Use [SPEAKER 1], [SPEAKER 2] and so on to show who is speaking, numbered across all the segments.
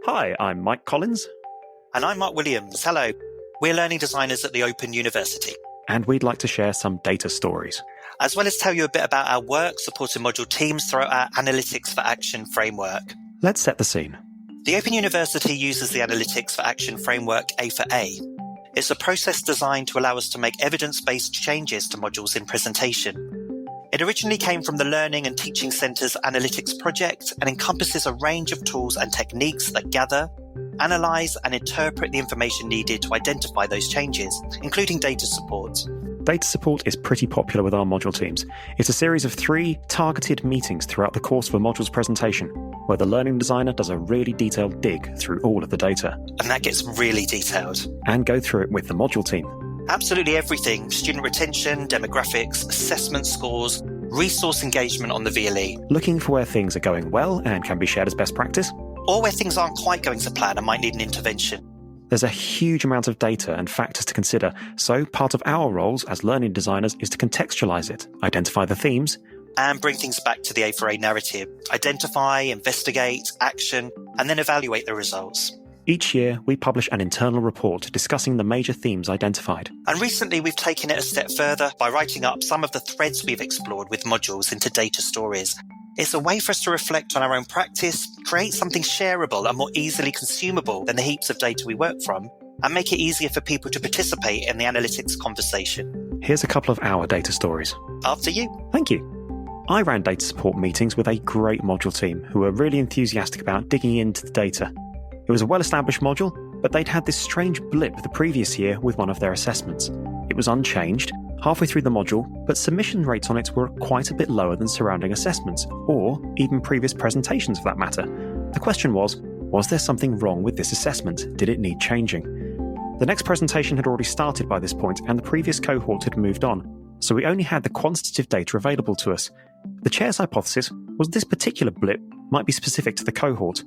[SPEAKER 1] Hi, I'm Mike Collins.
[SPEAKER 2] And I'm Mark Williams. Hello. We're learning designers at the Open University.
[SPEAKER 1] And we'd like to share some data stories.
[SPEAKER 2] As well as tell you a bit about our work supporting module teams throughout our Analytics for Action framework.
[SPEAKER 1] Let's set the scene.
[SPEAKER 2] The Open University uses the Analytics for Action framework A4A. It's a process designed to allow us to make evidence-based changes to modules in presentation. It originally came from the Learning and Teaching Centre's Analytics project and encompasses a range of tools and techniques that gather, analyse and interpret the information needed to identify those changes, including data support.
[SPEAKER 1] Data support is pretty popular with our module teams. It's a series of 3 targeted meetings throughout the course of a module's presentation, where the learning designer does a really detailed dig through all of the data.
[SPEAKER 2] And that gets really detailed.
[SPEAKER 1] And go through it with the module team.
[SPEAKER 2] Absolutely everything: student retention, demographics, assessment scores, resource engagement on the VLE.
[SPEAKER 1] Looking for where things are going well and can be shared as best practice.
[SPEAKER 2] Or where things aren't quite going to plan and might need an intervention.
[SPEAKER 1] There's a huge amount of data and factors to consider, so part of our roles as learning designers is to contextualise it, identify the themes,
[SPEAKER 2] and bring things back to the A4A narrative. Identify, investigate, action, and then evaluate the results.
[SPEAKER 1] Each year, we publish an internal report discussing the major themes identified.
[SPEAKER 2] And recently, we've taken it a step further by writing up some of the threads we've explored with modules into data stories. It's a way for us to reflect on our own practice, create something shareable and more easily consumable than the heaps of data we work from, and make it easier for people to participate in the analytics conversation.
[SPEAKER 1] Here's a couple of our data stories.
[SPEAKER 2] After you.
[SPEAKER 1] Thank you. I ran data support meetings with a great module team who were really enthusiastic about digging into the data. It was a well-established module, but they'd had this strange blip the previous year with one of their assessments. It was unchanged, halfway through the module, but submission rates on it were quite a bit lower than surrounding assessments, or even previous presentations for that matter. The question was there something wrong with this assessment? Did it need changing? The next presentation had already started by this point, and the previous cohort had moved on, so we only had the quantitative data available to us. The chair's hypothesis was this particular blip might be specific to the cohort.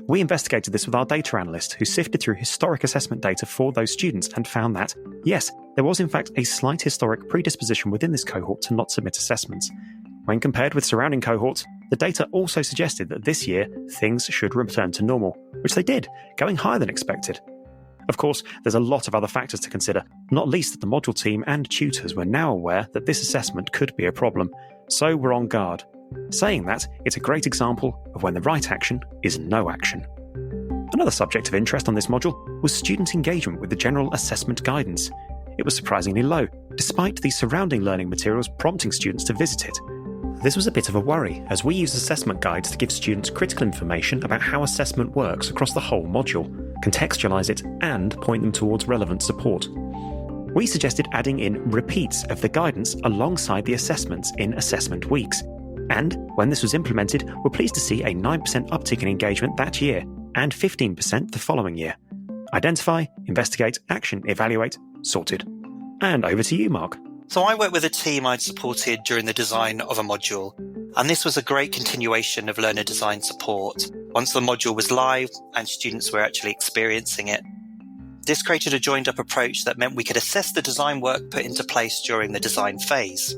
[SPEAKER 1] We investigated this with our data analyst, who sifted through historic assessment data for those students and found that, yes, there was in fact a slight historic predisposition within this cohort to not submit assessments. When compared with surrounding cohorts, the data also suggested that this year things should return to normal, which they did, going higher than expected. Of course, there's a lot of other factors to consider, not least that the module team and tutors were now aware that this assessment could be a problem, so we're on guard. Saying that, it's a great example of when the right action is no action. Another subject of interest on this module was student engagement with the general assessment guidance. It was surprisingly low, despite the surrounding learning materials prompting students to visit it. This was a bit of a worry, as we use assessment guides to give students critical information about how assessment works across the whole module, contextualise it, and point them towards relevant support. We suggested adding in repeats of the guidance alongside the assessments in assessment weeks. And when this was implemented, we're pleased to see a 9% uptick in engagement that year and 15% the following year. Identify, investigate, action, evaluate, sorted. And over to you, Mark.
[SPEAKER 2] So I worked with a team I'd supported during the design of a module, and this was a great continuation of learner design support once the module was live and students were actually experiencing it. This created a joined-up approach that meant we could assess the design work put into place during the design phase.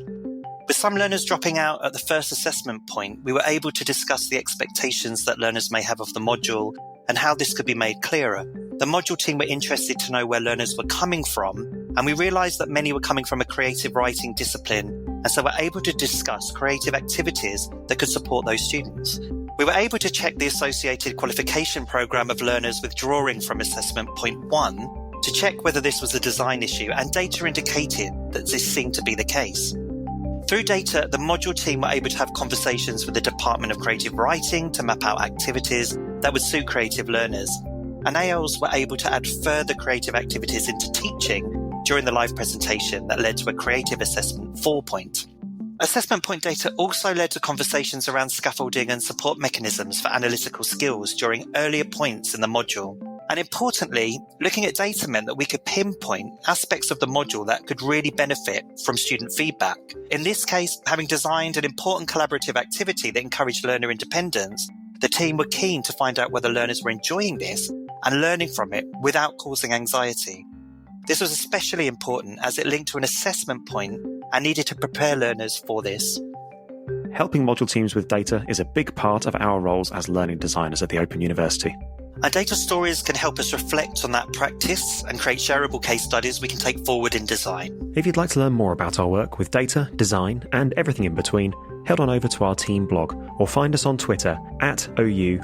[SPEAKER 2] With some learners dropping out at the first assessment point, we were able to discuss the expectations that learners may have of the module and how this could be made clearer. The module team were interested to know where learners were coming from, and we realised that many were coming from a creative writing discipline, and so were able to discuss creative activities that could support those students. We were able to check the associated qualification programme of learners withdrawing from assessment point 1 to check whether this was a design issue, and data indicated that this seemed to be the case. Through data, the module team were able to have conversations with the Department of Creative Writing to map out activities that would suit creative learners. And ALs were able to add further creative activities into teaching during the live presentation that led to a creative assessment 4 point. Assessment point data also led to conversations around scaffolding and support mechanisms for analytical skills during earlier points in the module. And importantly, looking at data meant that we could pinpoint aspects of the module that could really benefit from student feedback. In this case, having designed an important collaborative activity that encouraged learner independence, the team were keen to find out whether learners were enjoying this and learning from it without causing anxiety. This was especially important as it linked to an assessment point and needed to prepare learners for this.
[SPEAKER 1] Helping module teams with data is a big part of our roles as learning designers at the Open University.
[SPEAKER 2] Our data stories can help us reflect on that practice and create shareable case studies we can take forward in design.
[SPEAKER 1] If you'd like to learn more about our work with data, design, and everything in between, head on over to our team blog or find us on Twitter at @OU_LD_team.